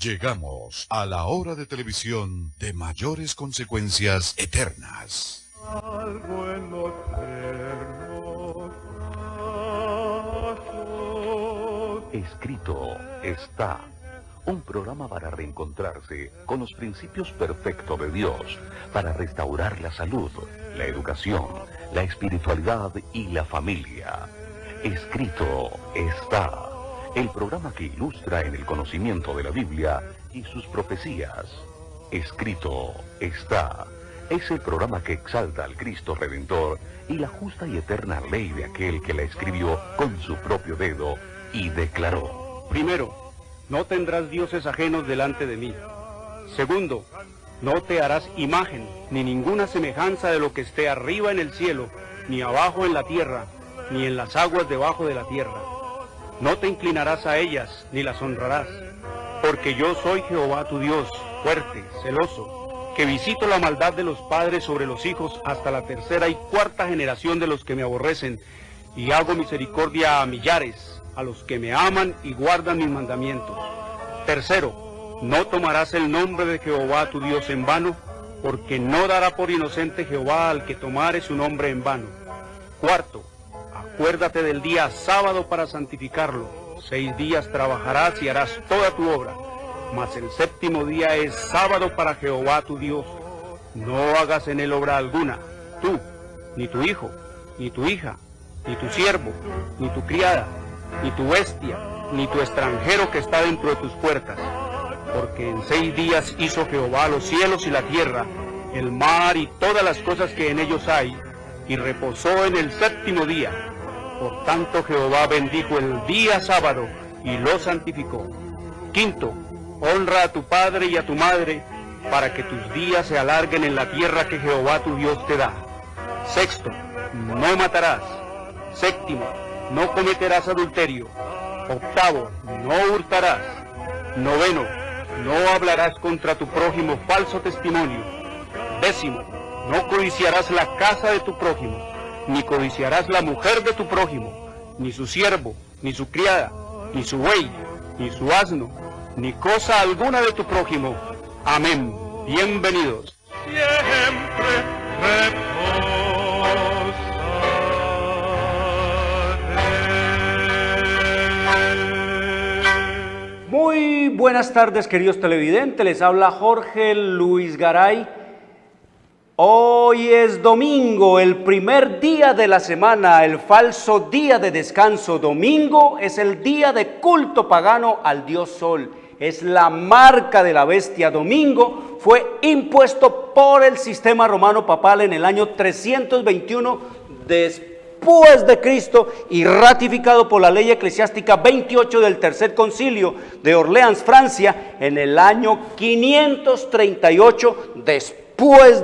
Llegamos a la hora de televisión de mayores consecuencias eternas. Algo en los eternos brazos. Escrito está. Un programa para reencontrarse con los principios perfectos de Dios, para restaurar la salud, la educación, la espiritualidad y la familia. Escrito está. El programa que ilustra en el conocimiento de la Biblia y sus profecías. Escrito está. Es el programa que exalta al Cristo Redentor y la justa y eterna ley de aquel que la escribió con su propio dedo y declaró. Primero, no tendrás dioses ajenos delante de mí. Segundo, no te harás imagen, ni ninguna semejanza de lo que esté arriba en el cielo, ni abajo en la tierra, ni en las aguas debajo de la tierra. No te inclinarás a ellas, ni las honrarás, porque yo soy Jehová tu Dios, fuerte, celoso, que visito la maldad de los padres sobre los hijos hasta la tercera y cuarta generación de los que me aborrecen, y hago misericordia a millares, a los que me aman y guardan mis mandamientos. Tercero, no tomarás el nombre de Jehová tu Dios en vano, porque no dará por inocente Jehová al que tomare su nombre en vano. Cuarto, acuérdate del día sábado para santificarlo. 6 días trabajarás y harás toda tu obra, mas el séptimo día es sábado para Jehová tu Dios. No hagas en él obra alguna, tú, ni tu hijo, ni tu hija, ni tu siervo, ni tu criada, ni tu bestia, ni tu extranjero que está dentro de tus puertas. Porque en 6 días hizo Jehová los cielos y la tierra, el mar y todas las cosas que en ellos hay, y reposó en el séptimo día. Por tanto Jehová bendijo el día sábado y lo santificó. Quinto, honra a tu padre y a tu madre, para que tus días se alarguen en la tierra que Jehová tu Dios te da. Sexto, no matarás. Séptimo, no cometerás adulterio. Octavo, no hurtarás. Noveno, no hablarás contra tu prójimo falso testimonio. Décimo, no codiciarás la casa de tu prójimo, ni codiciarás la mujer de tu prójimo, ni su siervo, ni su criada, ni su buey, ni su asno, ni cosa alguna de tu prójimo. Amén. Bienvenidos. Siempre reposaré. Muy buenas tardes, queridos televidentes, les habla Jorge Luis Garay. Hoy es domingo, el primer día de la semana, el falso día de descanso. Domingo es el día de culto pagano al dios Sol, es la marca de la bestia. Domingo fue impuesto por el sistema romano papal en el año 321 después de Cristo y ratificado por la ley eclesiástica 28 del Tercer Concilio de Orleans, Francia, en el año 538 después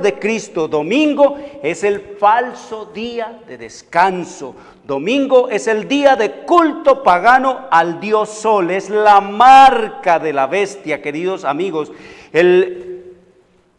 de Cristo. Domingo es el falso día de descanso. Domingo es el día de culto pagano al dios Sol, es la marca de la bestia, queridos amigos. El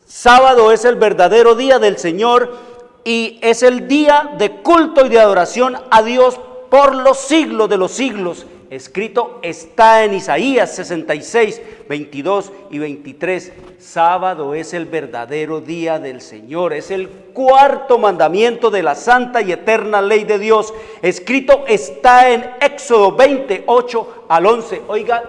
sábado es el verdadero día del Señor y es el día de culto y de adoración a Dios por los siglos de los siglos. Escrito está en Isaías 66, 22 y 23. Sábado es el verdadero día del Señor. Es el cuarto mandamiento de la santa y eterna ley de Dios. Escrito está en Éxodo 28 al 11. Oiga,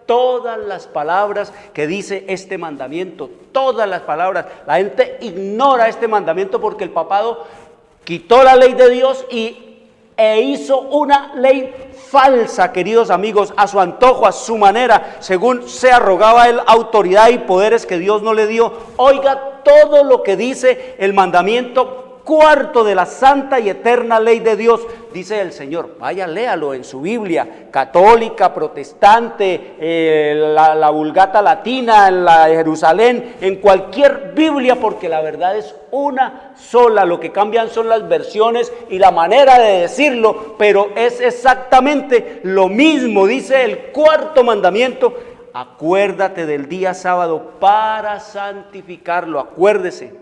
todas las palabras que dice este mandamiento, todas las palabras. La gente ignora este mandamiento porque el papado quitó la ley de Dios e hizo una ley falsa, queridos amigos, a su antojo, a su manera, según se arrogaba él autoridad y poderes que Dios no le dio. Oiga todo lo que dice el mandamiento cuarto de la santa y eterna ley de Dios, dice el Señor. Vaya, léalo en su Biblia, católica, protestante, la Vulgata latina, la de Jerusalén, en cualquier Biblia, porque la verdad es una sola. Lo que cambian son las versiones y la manera de decirlo, pero es exactamente lo mismo. Dice el cuarto mandamiento: acuérdate del día sábado para santificarlo. Acuérdese.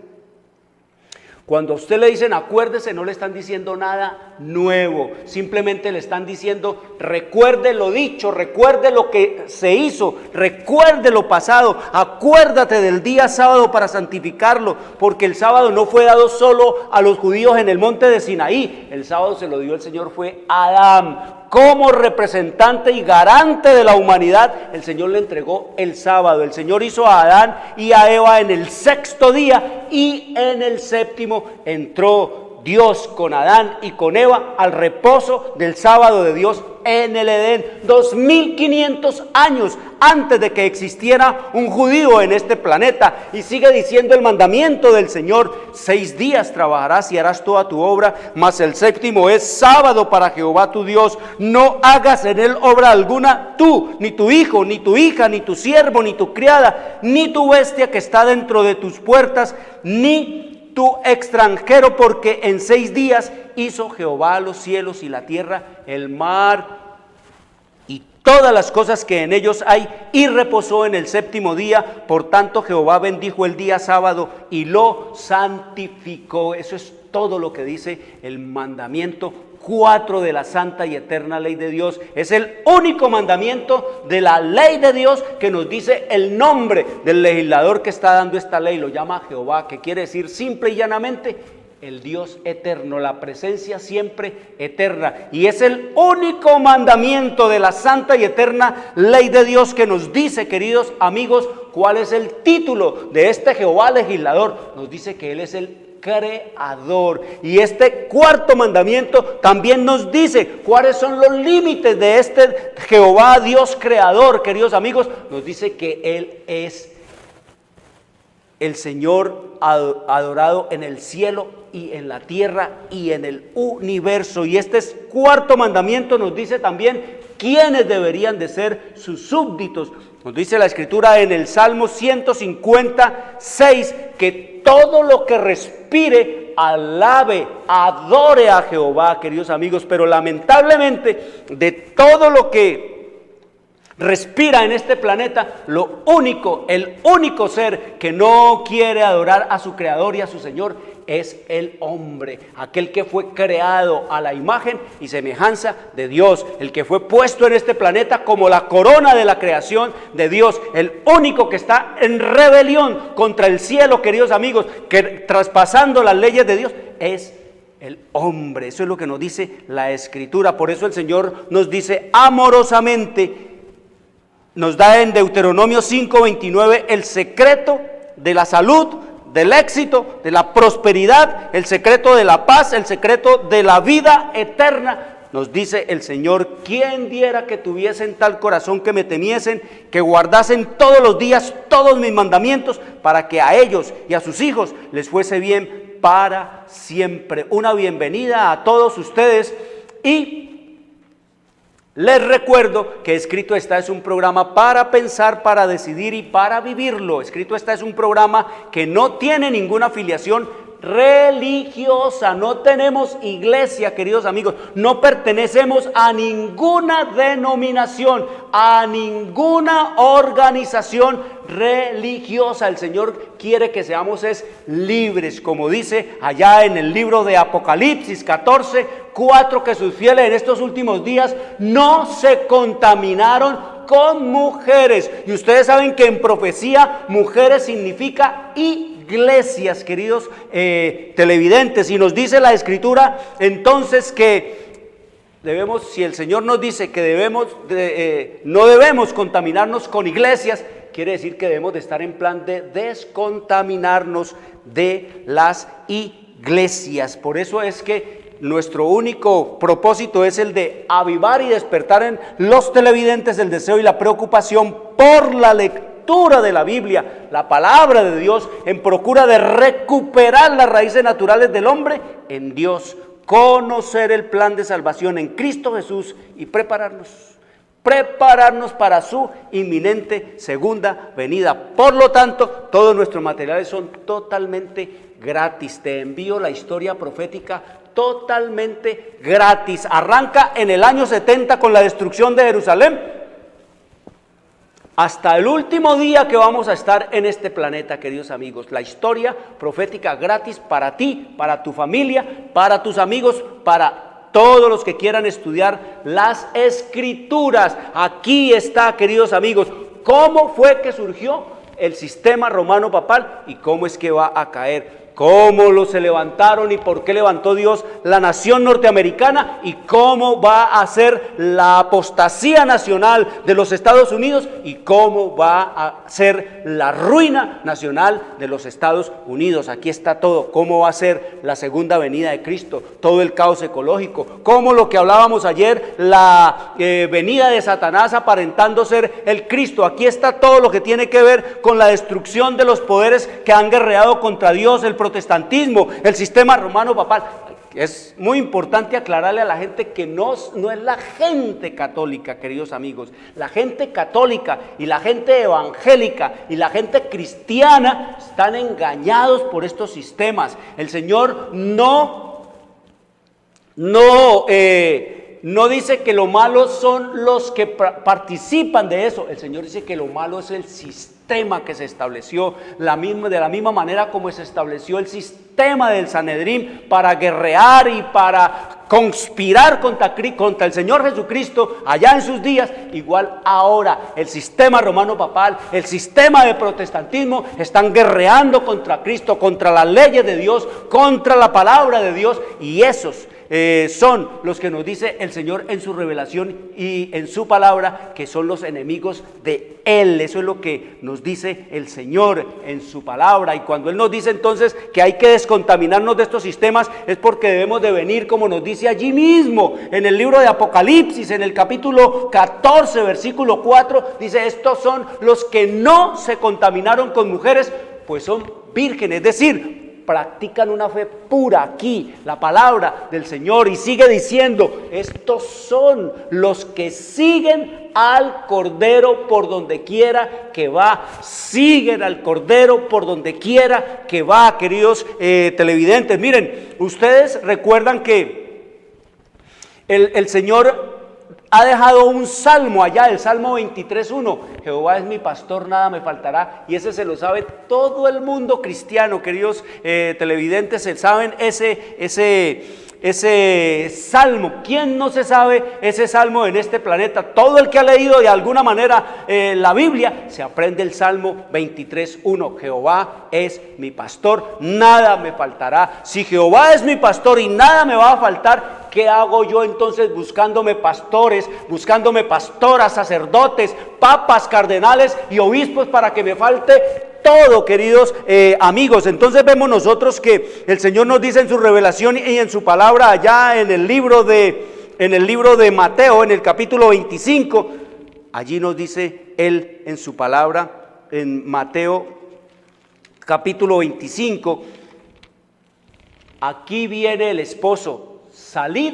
Cuando a usted le dicen acuérdese, no le están diciendo nada nuevo, simplemente le están diciendo recuerde lo dicho, recuerde lo que se hizo, recuerde lo pasado, acuérdate del día sábado para santificarlo, porque el sábado no fue dado solo a los judíos en el monte de Sinaí, el sábado se lo dio el Señor fue a Adán. Como representante y garante de la humanidad, el Señor le entregó el sábado. El Señor hizo a Adán y a Eva en el sexto día y en el séptimo entró Dios con Adán y con Eva al reposo del sábado de Dios en el Edén. 2500 años antes de que existiera un judío en este planeta. Y sigue diciendo el mandamiento del Señor: 6 días trabajarás y harás toda tu obra, mas el séptimo es sábado para Jehová tu Dios. No hagas en él obra alguna, tú, ni tu hijo, ni tu hija, ni tu siervo, ni tu criada, ni tu bestia que está dentro de tus puertas, ni tu extranjero, porque en 6 días hizo Jehová los cielos y la tierra, el mar y todas las cosas que en ellos hay, y reposó en el séptimo día. Por tanto Jehová bendijo el día sábado y lo santificó. Eso es todo lo que dice el mandamiento 4 de la santa y eterna ley de Dios. Es el único mandamiento de la ley de Dios que nos dice el nombre del legislador que está dando esta ley. Lo llama Jehová, que quiere decir simple y llanamente el Dios eterno, la presencia siempre eterna. Y es el único mandamiento de la santa y eterna ley de Dios que nos dice, queridos amigos, cuál es el título de este Jehová legislador. Nos dice que Él es el creador. Y este cuarto mandamiento también nos dice cuáles son los límites de este Jehová Dios creador, queridos amigos. Nos dice que Él es el Señor adorado en el cielo y en la tierra y en el universo. Y este cuarto mandamiento nos dice también quiénes deberían de ser sus súbditos. Nos dice la Escritura en el Salmo 156 que todo lo que respire alabe, adore a Jehová, queridos amigos. Pero lamentablemente de todo lo que respira en este planeta, el único ser que no quiere adorar a su Creador y a su Señor es el hombre, aquel que fue creado a la imagen y semejanza de Dios, el que fue puesto en este planeta como la corona de la creación de Dios, el único que está en rebelión contra el cielo, queridos amigos, que traspasando las leyes de Dios es el hombre. Eso es lo que nos dice la Escritura. Por eso el Señor nos dice amorosamente, nos da en Deuteronomio 5:29 el secreto de la salud, del éxito, de la prosperidad, el secreto de la paz, el secreto de la vida eterna. Nos dice el Señor: ¿quién diera que tuviesen tal corazón que me temiesen, que guardasen todos los días todos mis mandamientos, para que a ellos y a sus hijos les fuese bien para siempre? Una bienvenida a todos ustedes, y les recuerdo que Escrito Está es un programa para pensar, para decidir y para vivirlo. Escrito Está es un programa que no tiene ninguna afiliación religiosa. No tenemos iglesia, queridos amigos. No pertenecemos a ninguna denominación, a ninguna organización religiosa. El Señor quiere que seamos libres, como dice allá en el libro de Apocalipsis 14:4, que sus fieles en estos últimos días no se contaminaron con mujeres. Y ustedes saben que en profecía mujeres significa iglesias, queridos televidentes. Y nos dice la Escritura entonces que debemos, si el Señor nos dice que no debemos contaminarnos con iglesias, quiere decir que debemos de estar en plan de descontaminarnos de las iglesias. Por eso es que nuestro único propósito es el de avivar y despertar en los televidentes el deseo y la preocupación por la lectura de la Biblia, la palabra de Dios, en procura de recuperar las raíces naturales del hombre en Dios, conocer el plan de salvación en Cristo Jesús y prepararnos para su inminente segunda venida. Por lo tanto, todos nuestros materiales son totalmente gratis. Te envío la historia profética totalmente gratis. Arranca en el año 70 con la destrucción de Jerusalén, hasta el último día que vamos a estar en este planeta, queridos amigos. La historia profética gratis para ti, para tu familia, para tus amigos, para todos los que quieran estudiar las Escrituras. Aquí está, queridos amigos, cómo fue que surgió el sistema romano papal y cómo es que va a caer. Cómo se levantaron y por qué levantó Dios la nación norteamericana y cómo va a ser la apostasía nacional de los Estados Unidos y cómo va a ser la ruina nacional de los Estados Unidos. Aquí está todo, cómo va a ser la segunda venida de Cristo, todo el caos ecológico, cómo lo que hablábamos ayer, la venida de Satanás aparentando ser el Cristo. Aquí está todo lo que tiene que ver con la destrucción de los poderes que han guerreado contra Dios, el protestantismo, el sistema romano papal. Es muy importante aclararle a la gente que no es la gente católica, queridos amigos. La gente católica y la gente evangélica y la gente cristiana están engañados por estos sistemas. El Señor no dice que lo malo son los que participan de eso. El Señor dice que lo malo es el sistema que se estableció, de la misma manera como se estableció el sistema del Sanedrín para guerrear y para conspirar contra el Señor Jesucristo allá en sus días. Igual ahora el sistema romano papal, el sistema de protestantismo están guerreando contra Cristo, contra las leyes de Dios, contra la palabra de Dios, y esos son los que nos dice el Señor en su revelación y en su palabra, que son los enemigos de Él. Eso es lo que nos dice el Señor en su palabra. Y cuando Él nos dice entonces que hay que descontaminarnos de estos sistemas, es porque debemos de venir, como nos dice allí mismo en el libro de Apocalipsis, en el capítulo 14, versículo 4, dice: estos son los que no se contaminaron con mujeres, pues son vírgenes. Es decir, practican una fe pura. Aquí la palabra del Señor, y sigue diciendo: estos son los que siguen al Cordero por donde quiera que va. Siguen al Cordero por donde quiera que va, queridos televidentes. Miren, ustedes recuerdan que el Señor ha dejado un salmo allá, el Salmo 23:1, Jehová es mi pastor, nada me faltará, y ese se lo sabe todo el mundo cristiano, queridos televidentes, se saben ese salmo. ¿Quién no se sabe ese salmo en este planeta? Todo el que ha leído de alguna manera la Biblia se aprende el Salmo 23:1. Jehová es mi pastor, nada me faltará. Si Jehová es mi pastor y nada me va a faltar, ¿qué hago yo entonces buscándome pastores, buscándome pastoras, sacerdotes, papas, cardenales y obispos para que me falte todo, queridos amigos? Entonces vemos nosotros que el Señor nos dice en su revelación y en su palabra allá en el libro de Mateo, en el capítulo 25, allí nos dice Él en su palabra, en Mateo capítulo 25, aquí viene el esposo, salid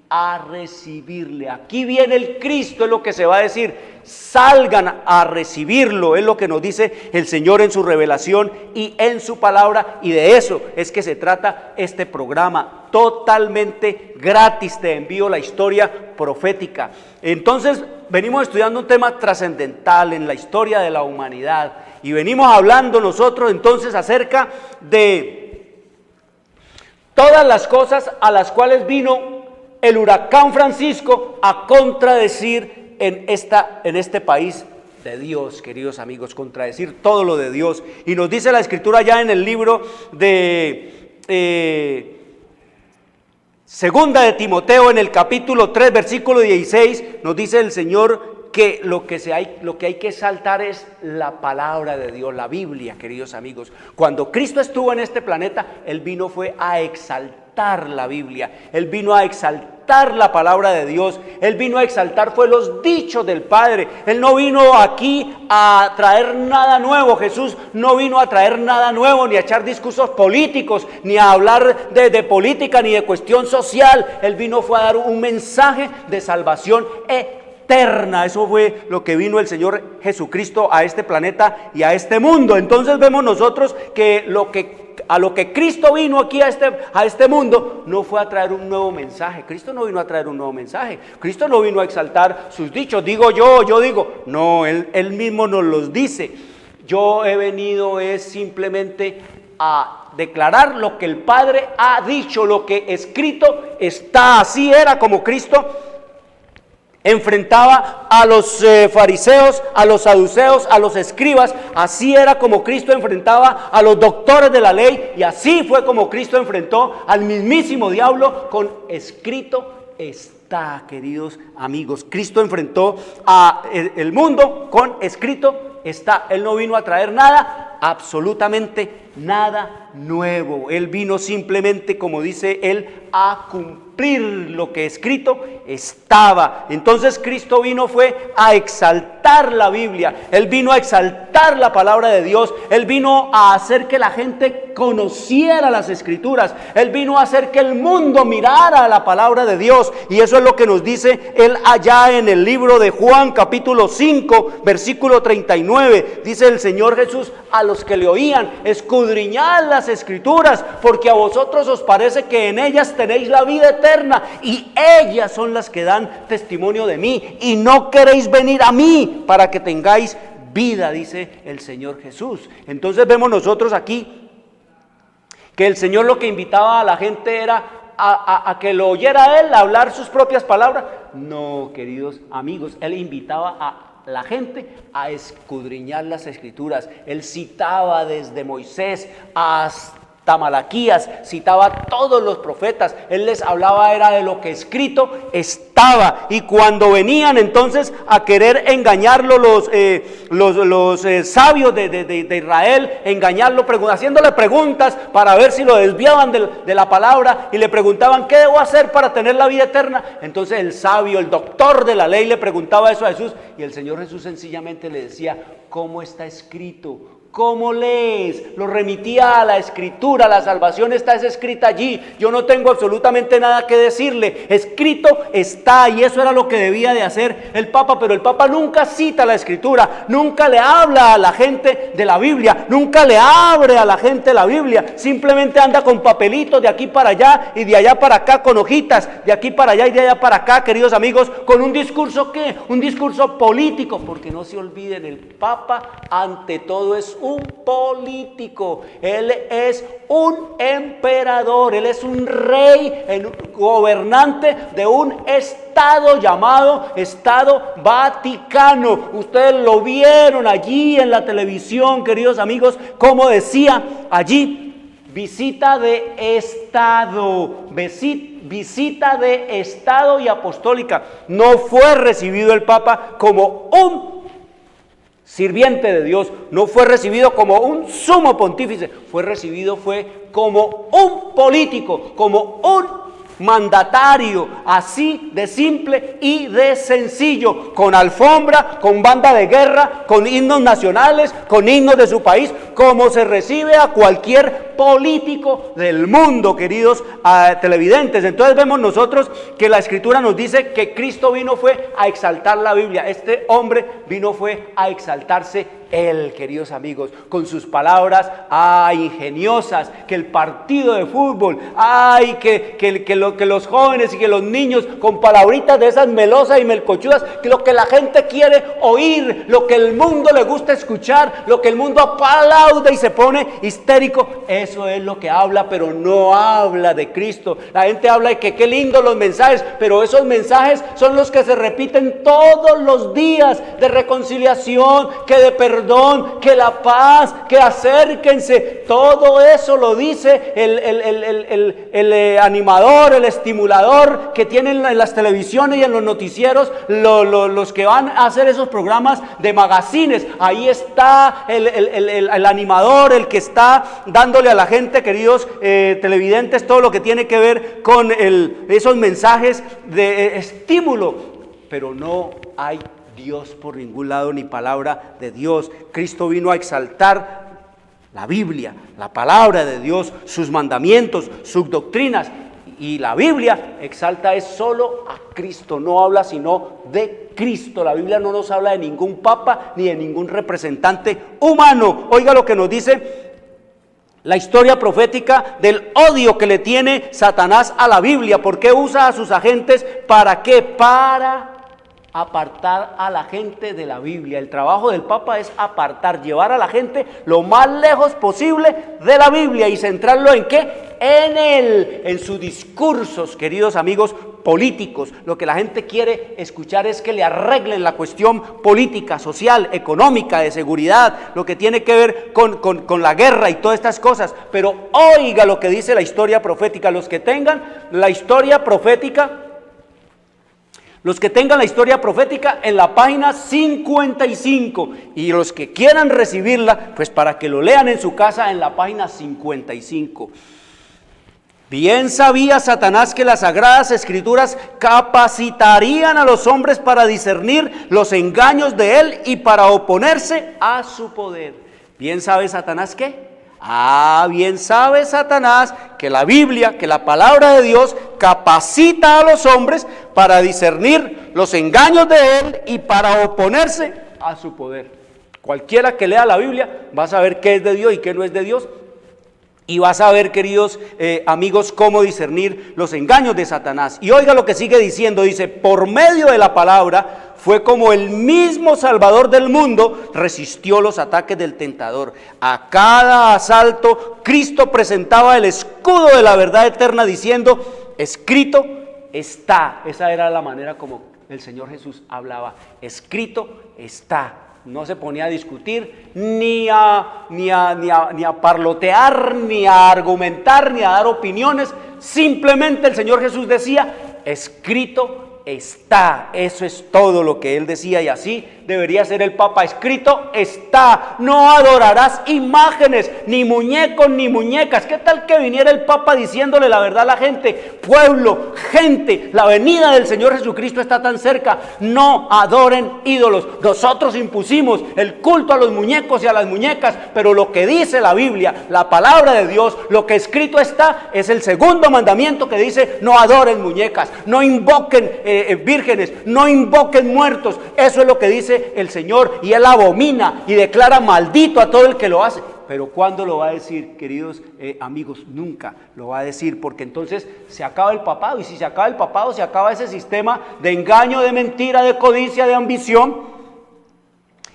a recibirle. Aquí viene el Cristo, es lo que se va a decir. Salgan a recibirlo, es lo que nos dice el Señor en su revelación y en su palabra, y de eso es que se trata este programa, totalmente gratis. Te envío la historia profética. Entonces venimos estudiando un tema trascendental en la historia de la humanidad, y venimos hablando nosotros entonces acerca de todas las cosas a las cuales vino el huracán Francisco a contradecir en este país de Dios, queridos amigos, contradecir todo lo de Dios. Y nos dice la Escritura ya en el libro de Segunda de Timoteo, en el capítulo 3, versículo 16, nos dice el Señor que lo que hay que exaltar es la palabra de Dios, la Biblia, queridos amigos. Cuando Cristo estuvo en este planeta, Él vino fue a exaltar la Biblia, Él vino a exaltar la palabra de Dios, Él vino a exaltar fue los dichos del Padre. Él no vino aquí a traer nada nuevo. Jesús no vino a traer nada nuevo, ni a echar discursos políticos, ni a hablar de política, ni de cuestión social. Él vino fue a dar un mensaje de salvación eterna. Eso fue lo que vino el Señor Jesucristo a este planeta y a este mundo. Entonces vemos nosotros que a lo que Cristo vino aquí a este mundo no fue a traer un nuevo mensaje. Cristo no vino a traer un nuevo mensaje. Cristo no vino a exaltar sus dichos. Digo yo digo. No, Él mismo nos los dice. Yo he venido es simplemente a declarar lo que el Padre ha dicho, lo que escrito está. Así era como Cristo enfrentaba a los fariseos, a los saduceos, a los escribas. Así era como Cristo enfrentaba a los doctores de la ley, y así fue como Cristo enfrentó al mismísimo diablo con escrito está, queridos amigos. Cristo enfrentó a el mundo con escrito está. Él no vino a traer nada, absolutamente nada nuevo. Él vino simplemente, como dice él, a cumplir lo que escrito estaba. Entonces Cristo fue a exaltar la Biblia. Él vino a exaltar la palabra de Dios. Él vino a hacer que la gente conociera las Escrituras. Él vino a hacer que el mundo mirara la palabra de Dios. Y eso es lo que nos dice él allá en el libro de Juan, capítulo 5, versículo 39. Dice el Señor Jesús a los que le oían: escudriñad las Escrituras, porque a vosotros os parece que en ellas tenéis la vida eterna, y ellas son las que dan testimonio de mí, y no queréis venir a mí para que tengáis vida, dice el Señor Jesús. Entonces vemos nosotros aquí que el Señor lo que invitaba a la gente era a que lo oyera a él, a hablar sus propias palabras. No, queridos amigos, él invitaba a la gente a escudriñar las Escrituras. Él citaba desde Moisés hasta Malaquías, citaba a todos los profetas. Él les hablaba era de lo que escrito estaba. Y cuando venían entonces a querer engañarlo los sabios de Israel, engañarlo, haciéndole preguntas para ver si lo desviaban de la palabra, y le preguntaban: ¿qué debo hacer para tener la vida eterna? Entonces el sabio, el doctor de la ley, le preguntaba eso a Jesús, y el Señor Jesús sencillamente le decía: ¿cómo está escrito? ¿Cómo lees? Lo remitía a la Escritura. La salvación está escrita allí. Yo no tengo absolutamente nada que decirle. Escrito está, y eso era lo que debía de hacer el Papa. Pero el Papa nunca cita la Escritura, nunca le habla a la gente de la Biblia, nunca le abre a la gente la Biblia. Simplemente anda con papelitos de aquí para allá y de allá para acá, con hojitas de aquí para allá y de allá para acá, queridos amigos, con un discurso ¿qué? Un discurso político, porque no se olviden, el Papa ante todo es un político. Él es un emperador, él es un rey, un gobernante de un estado llamado Estado Vaticano. Ustedes lo vieron allí en la televisión, queridos amigos, como decía allí: visita de Estado, visita de Estado y apostólica. No fue recibido el Papa como un sirviente de Dios, no fue recibido como un sumo pontífice, fue recibido como un político, como un mandatario, así de simple y de sencillo, con alfombra, con banda de guerra, con himnos nacionales, con himnos de su país, como se recibe a cualquier político del mundo, queridos televidentes. Entonces vemos nosotros que la Escritura nos dice que Cristo fue a exaltar la Biblia. Este hombre fue a exaltarse él, queridos amigos, con sus palabras ingeniosas, que el partido de fútbol, que los jóvenes y que los niños, con palabritas de esas melosas y melcochudas, que lo que la gente quiere oír, lo que el mundo le gusta escuchar, lo que el mundo aplaude y se pone histérico, eso es lo que habla, pero no habla de Cristo. La gente habla de que qué lindos los mensajes, pero esos mensajes son los que se repiten todos los días, de reconciliación, que de perdón, que la paz, que acérquense. Todo eso lo dice el animador, el estimulador que tienen en las televisiones y en los noticieros, los que van a hacer esos programas de magazines. Ahí está el animador, el que está dándole a la gente, queridos televidentes, todo lo que tiene que ver con esos mensajes de estímulo, pero no hay Dios por ningún lado, ni palabra de Dios. Cristo vino a exaltar la Biblia, la palabra de Dios, sus mandamientos, sus doctrinas, Y la Biblia exalta es solo a Cristo, no habla sino de Cristo. La Biblia no nos habla de ningún papa ni de ningún representante humano. Oiga lo que nos dice la historia profética del odio que le tiene Satanás a la Biblia. ¿Por qué usa a sus agentes? ¿Para qué? Para apartar a la gente de la Biblia. El trabajo del Papa es apartar, llevar a la gente lo más lejos posible de la Biblia y centrarlo ¿en qué? En él, en sus discursos, queridos amigos, políticos. Lo que la gente quiere escuchar es que le arreglen la cuestión política, social, económica, de seguridad, lo que tiene que ver con la guerra y todas estas cosas. Pero oiga lo que dice la historia profética. Los que tengan la historia profética en la página 55, y los que quieran recibirla, pues para que lo lean en su casa en la página 55. Bien sabía Satanás que las Sagradas Escrituras capacitarían a los hombres para discernir los engaños de él y para oponerse a su poder. Bien sabe Satanás ¿qué? Bien sabe Satanás que la Biblia, que la palabra de Dios capacita a los hombres para discernir los engaños de él y para oponerse a su poder. Cualquiera que lea la Biblia va a saber qué es de Dios y qué no es de Dios. Y vas a ver, queridos amigos, cómo discernir los engaños de Satanás. Y oiga lo que sigue diciendo, dice, por medio de la palabra fue como el mismo Salvador del mundo resistió los ataques del tentador. A cada asalto, Cristo presentaba el escudo de la verdad eterna diciendo, escrito está. Esa era la manera como el Señor Jesús hablaba, escrito está. No se ponía a discutir, ni a parlotear, ni a argumentar, ni a dar opiniones. Simplemente el Señor Jesús decía, escrito está. Eso es todo lo que él decía, y así debería ser el Papa. Escrito está. No adorarás imágenes, ni muñecos, ni muñecas. ¿Qué tal que viniera el Papa diciéndole la verdad a la gente? Pueblo, gente, la venida del Señor Jesucristo está tan cerca. No adoren ídolos. Nosotros impusimos el culto a los muñecos y a las muñecas, pero lo que dice la Biblia, la palabra de Dios, lo que escrito está, es el segundo mandamiento que dice, no adoren muñecas, no invoquen vírgenes, no invoquen muertos. Eso es lo que dice el Señor, y él abomina y declara maldito a todo el que lo hace. Pero ¿cuándo lo va a decir, queridos amigos? Nunca lo va a decir, porque entonces se acaba el papado, y si se acaba el papado, se acaba ese sistema de engaño, de mentira, de codicia, de ambición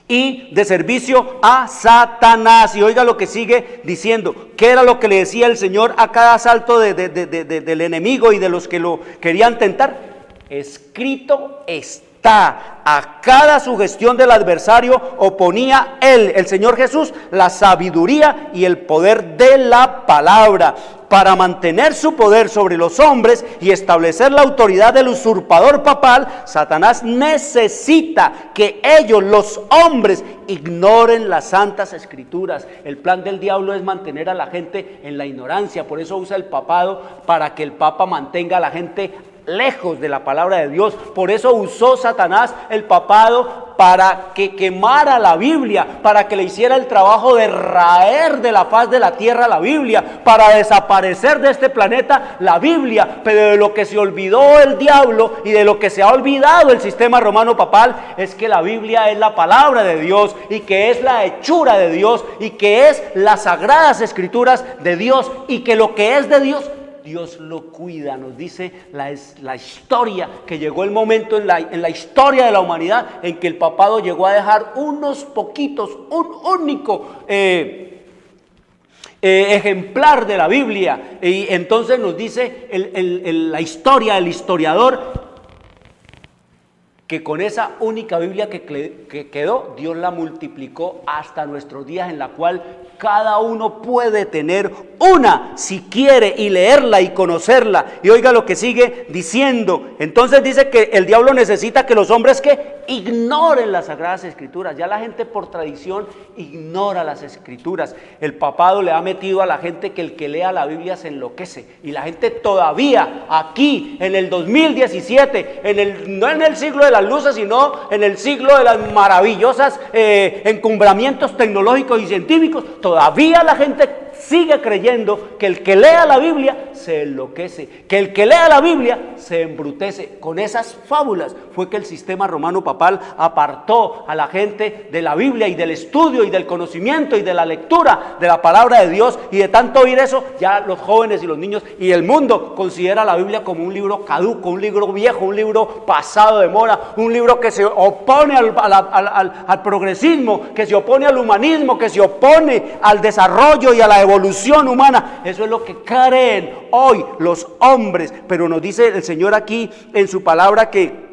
y de servicio a Satanás. Y oiga lo que sigue diciendo, ¿qué era lo que le decía el Señor a cada asalto del enemigo y de los que lo querían tentar? Escrito está. A cada sugestión del adversario oponía él, el Señor Jesús, la sabiduría y el poder de la palabra. Para mantener su poder sobre los hombres y establecer la autoridad del usurpador papal, Satanás necesita que ellos, los hombres, ignoren las santas escrituras. El plan del diablo es mantener a la gente en la ignorancia. Por eso usa el papado, para que el papa mantenga a la gente lejos de la palabra de Dios. Por eso usó Satanás el papado para que quemara la Biblia, para que le hiciera el trabajo de raer de la faz de la tierra la Biblia, para desaparecer de este planeta la Biblia. Pero de lo que se olvidó el diablo y de lo que se ha olvidado el sistema romano papal es que la Biblia es la palabra de Dios, y que es la hechura de Dios, y que es las sagradas escrituras de Dios, y que lo que es de Dios, Dios lo cuida. Nos dice la historia que llegó el momento en la historia de la humanidad en que el papado llegó a dejar unos poquitos, un único ejemplar de la Biblia. Y entonces nos dice la historia, el historiador, que con esa única Biblia que quedó, Dios la multiplicó hasta nuestros días, en la cual cada uno puede tener una, si quiere, y leerla y conocerla. Y oiga lo que sigue diciendo. Entonces dice que el diablo necesita que los hombres que ignoren las sagradas escrituras. Ya la gente por tradición ignora las escrituras. El papado le ha metido a la gente que el que lea la Biblia se enloquece. Y la gente todavía aquí, en el 2017, no en el siglo de las luces, sino en el siglo de las maravillosas encumbramientos tecnológicos y científicos, todavía la gente sigue creyendo que el que lea la Biblia se enloquece, que el que lea la Biblia se embrutece. Con esas fábulas fue que el sistema romano papal apartó a la gente de la Biblia y del estudio y del conocimiento y de la lectura de la palabra de Dios, y de tanto oír eso, ya los jóvenes y los niños y el mundo considera la Biblia como un libro caduco, un libro viejo, un libro pasado de moda, un libro que se opone al progresismo, que se opone al humanismo, que se opone al desarrollo y a la evolución humana. Eso es lo que creen hoy los hombres, pero nos dice el Señor aquí en su palabra que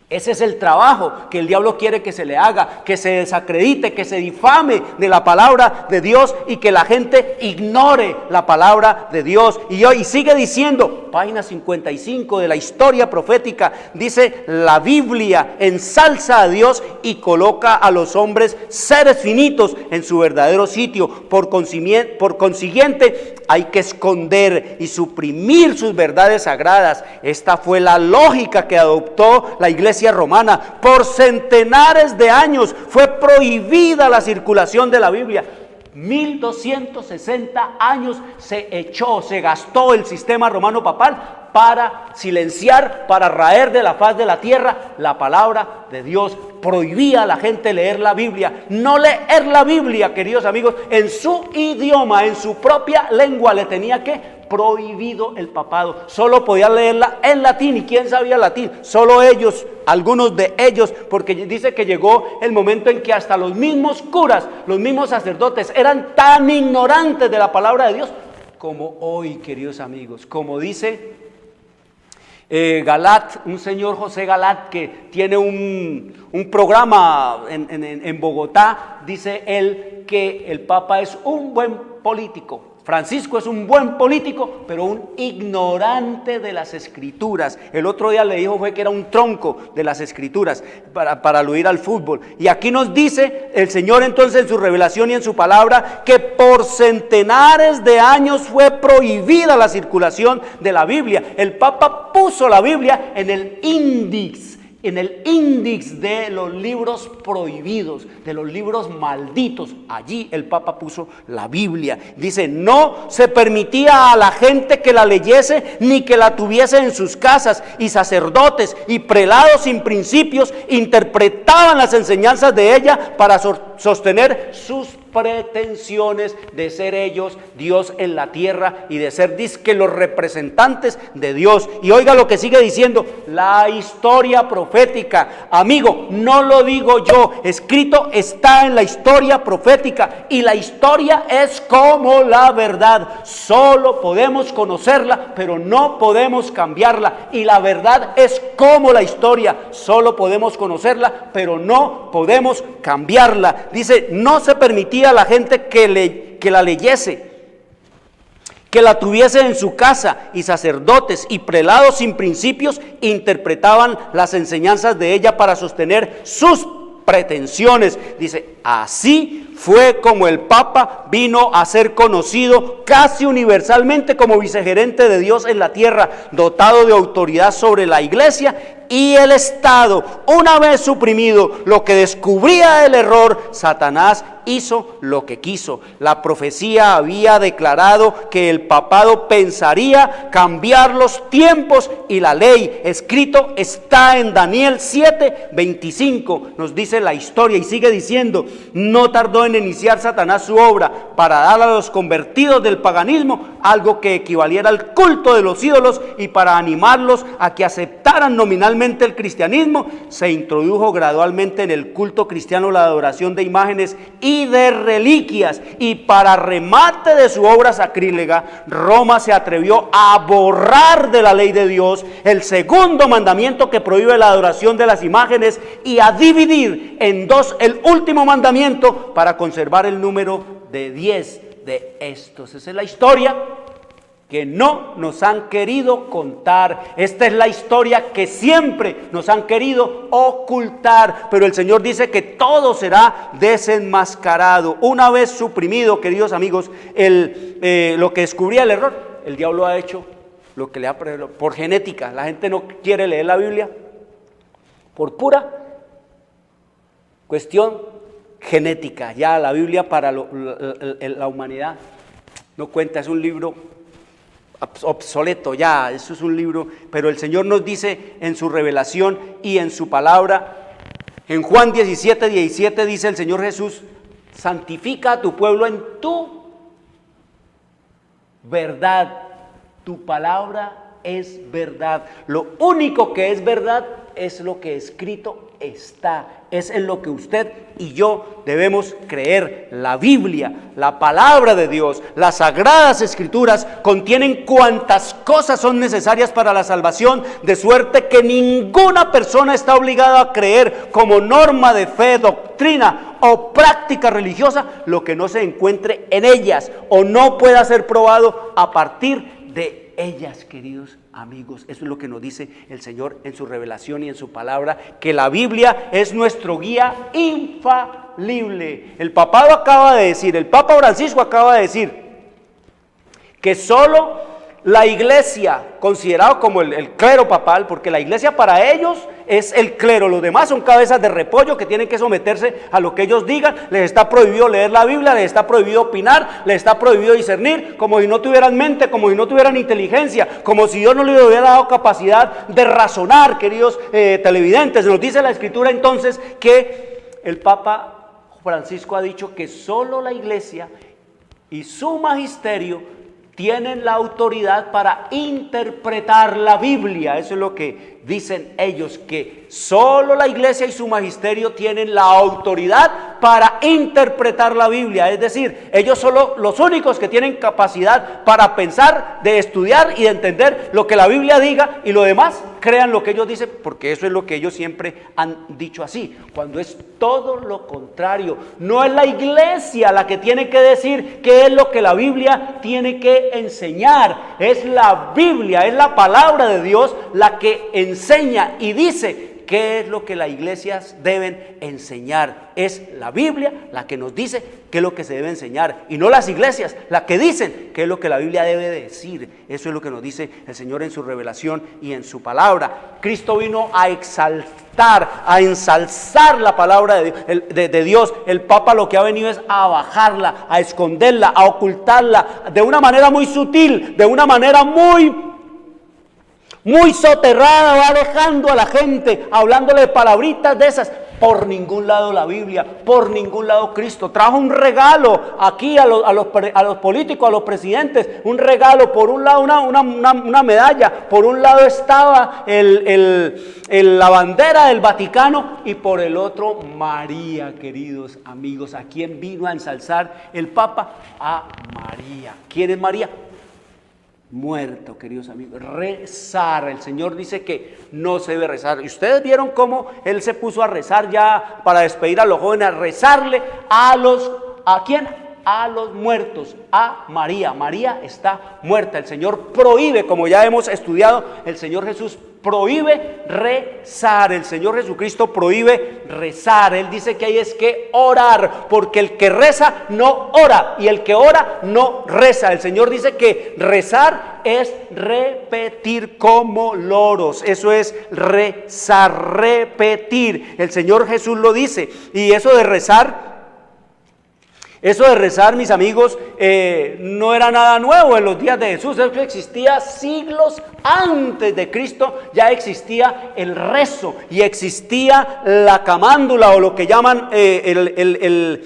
ese es el trabajo que el diablo quiere que se le haga, que se desacredite, que se difame de la palabra de Dios y que la gente ignore la palabra de Dios. Y hoy sigue diciendo, página 55 de la historia profética, dice: la Biblia ensalza a Dios y coloca a los hombres, seres finitos, en su verdadero sitio. Por consiguiente, hay que esconder y suprimir sus verdades sagradas. Esta fue la lógica que adoptó la Iglesia romana. Por centenares de años fue prohibida la circulación de la Biblia. 1260 años se gastó el sistema romano papal para silenciar, para raer de la faz de la tierra la palabra de Dios. Prohibía a la gente leer la Biblia. No leer la Biblia, queridos amigos, en su idioma, en su propia lengua, le tenía que prohibido el papado. Solo podía leerla en latín. ¿Y quién sabía latín? Solo ellos, algunos de ellos, porque dice que llegó el momento en que hasta los mismos curas, los mismos sacerdotes eran tan ignorantes de la palabra de Dios como hoy, queridos amigos. Como dice Galat, un señor José Galat, que tiene un programa en Bogotá, dice él que el Papa es un buen político. Francisco es un buen político, pero un ignorante de las Escrituras. El otro día le dijo fue que era un tronco de las Escrituras para aludir al fútbol. Y aquí nos dice el Señor entonces en su revelación y en su palabra que por centenares de años fue prohibida la circulación de la Biblia. El Papa puso la Biblia en el índice de los libros prohibidos, de los libros malditos. Allí el Papa puso la Biblia. Dice, no se permitía a la gente que la leyese ni que la tuviese en sus casas, y sacerdotes y prelados sin principios interpretaban las enseñanzas de ella para sostener sus pretensiones de ser ellos Dios en la tierra y de ser dizque los representantes de Dios. Y oiga lo que sigue diciendo la historia profética. Amigo, no lo digo yo, escrito está en la historia profética, y la historia es como la verdad. Solo podemos conocerla, pero no podemos cambiarla. Y la verdad es como la historia, solo podemos conocerla, pero no podemos cambiarla. Dice, no se permitía a la gente que la leyese, que la tuviese en su casa, y sacerdotes y prelados sin principios interpretaban las enseñanzas de ella para sostener sus pretensiones. Dice, así fue como el Papa vino a ser conocido casi universalmente como vicegerente de Dios en la tierra, dotado de autoridad sobre la Iglesia y el Estado. Una vez suprimido lo que descubría el error, Satanás hizo lo que quiso. La profecía había declarado que el papado pensaría cambiar los tiempos y la ley. Escrito está en Daniel 7:25. Nos dice la historia y sigue diciendo, no tardó en iniciar Satanás su obra para dar a los convertidos del paganismo algo que equivaliera al culto de los ídolos, y para animarlos a que aceptaran nominalmente el cristianismo. Se introdujo gradualmente en el culto cristiano la adoración de imágenes y de reliquias, y para remate de su obra sacrílega, Roma se atrevió a borrar de la ley de Dios el segundo mandamiento que prohíbe la adoración de las imágenes, y a dividir en dos el último mandamiento para conservar el número de 10 de estos. Esa es la historia que no nos han querido contar. Esta es la historia que siempre nos han querido ocultar, pero el Señor dice que todo será desenmascarado. Una vez suprimido, queridos amigos, lo que descubría el error, el diablo ha hecho lo que le ha por genética. La gente no quiere leer la Biblia por pura cuestión genética. Ya la Biblia para la humanidad no cuenta, es un libro obsoleto ya, eso es un libro, pero el Señor nos dice en su revelación y en su palabra, en Juan 17:17 dice el Señor Jesús: santifica a tu pueblo en tu verdad, tu palabra es verdad. Lo único que es verdad es lo que escrito está, es en lo que usted y yo debemos creer. La Biblia, la palabra de Dios, las sagradas escrituras contienen cuantas cosas son necesarias para la salvación, de suerte que ninguna persona está obligada a creer como norma de fe, doctrina o práctica religiosa lo que no se encuentre en ellas o no pueda ser probado a partir de ellas, queridos amigos. Eso es lo que nos dice el Señor en su revelación y en su palabra, que la Biblia es nuestro guía infalible. El papado acaba de decir, el Papa Francisco acaba de decir que solo la iglesia, considerado como el clero papal, porque la iglesia para ellos es el clero, los demás son cabezas de repollo que tienen que someterse a lo que ellos digan, les está prohibido leer la Biblia, les está prohibido opinar, les está prohibido discernir, como si no tuvieran mente, como si no tuvieran inteligencia, como si Dios no les hubiera dado capacidad de razonar, queridos televidentes. Nos dice la Escritura entonces que el Papa Francisco ha dicho que solo la iglesia y su magisterio tienen la autoridad para interpretar la Biblia. Eso es lo que dicen ellos, que solo la iglesia y su magisterio tienen la autoridad para interpretar la Biblia. Es decir, ellos son los únicos que tienen capacidad para pensar, de estudiar y de entender lo que la Biblia diga, y lo demás crean lo que ellos dicen, porque eso es lo que ellos siempre han dicho así, cuando es todo lo contrario. No es la iglesia la que tiene que decir qué es lo que la Biblia tiene que enseñar, es la Biblia, es la palabra de Dios la que enseña y dice qué es lo que las iglesias deben enseñar. Es la Biblia la que nos dice qué es lo que se debe enseñar, y no las iglesias las que dicen qué es lo que la Biblia debe decir. Eso es lo que nos dice el Señor en su revelación y en su palabra. Cristo vino a exaltar, a ensalzar la palabra de Dios. El Papa lo que ha venido es a bajarla, a esconderla, a ocultarla de una manera muy sutil, de una manera muy soterrada, va alejando a la gente, hablándole de palabritas de esas. Por ningún lado la Biblia, por ningún lado Cristo. Trajo un regalo aquí a los políticos, a los presidentes, un regalo. Por un lado una medalla, por un lado estaba la bandera del Vaticano, y por el otro María, queridos amigos. ¿A quién vino a ensalzar el Papa? A María. ¿Quién es María? Muerto, queridos amigos. Rezar, el Señor dice que no se debe rezar. Y ustedes vieron cómo Él se puso a rezar ya para despedir a los jóvenes, a rezarle ¿a quién? A los muertos, a María. María está muerta. El Señor prohíbe, como ya hemos estudiado, el Señor Jesús prohíbe rezar. El Señor Jesucristo prohíbe rezar. Él dice que hay es que orar, porque el que reza no ora, y el que ora no reza. El Señor dice que rezar es repetir como loros. Eso es rezar, repetir. El Señor Jesús lo dice. Y eso de rezar, mis amigos, no era nada nuevo en los días de Jesús. Eso existía siglos antes de Cristo. Ya existía el rezo y existía la camándula, o lo que llaman el